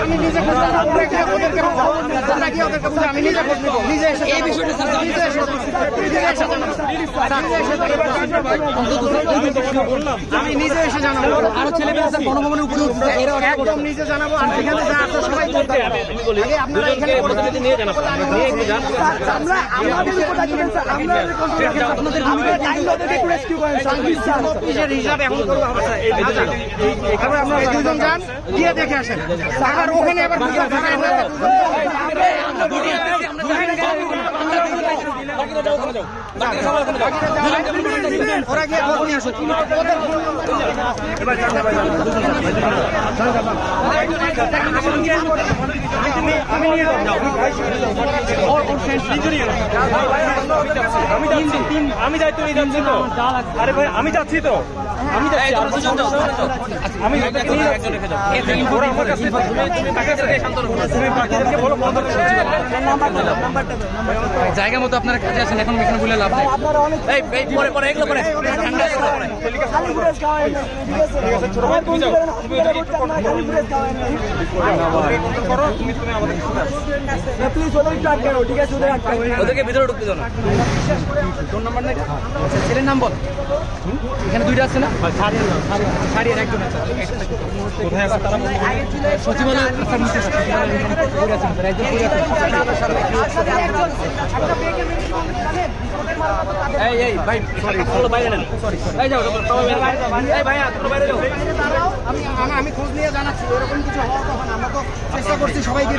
আমি নিজে আমি নিজে নিজে এই বিষয়টা আমি নিজে এসে জানাবো। আরো ছেলে মেয়ে গণভবনের উপরে একদম নিজে জানাবো। আর সেখানে যা আছে সবাই বলতে হবে। আপনারা এখানে প্রতিনিধি নিয়ে জানাবো। দুজন যান গিয়ে দেখে আসেন। আবার ওখানে আবার ওরা গিয়ে খবর নিয়ে আসো। আমি দায়িত্ব নিয়ে যাচ্ছি তো। আরে ভাই আমি যাচ্ছি তো। আমি জায়গা মতো আপনারা কাজে আসেন, এখন এখানে বলে লাভ নেই। ওদেরকে ভিতরে ঢুকতে দাও না। তোর নাম্বার নাই? ছেলের নাম বল। এখানে দুইটা আছে না? সারিয়ে একদম কোথায় আছে তারা? সচিবালয় ভাই বাইরে নেন। আমি খোঁজ নিয়ে জানাচ্ছি। এরকম কিছু হওয়ার কথা না। আমরা তো চেষ্টা করছি সবাইকে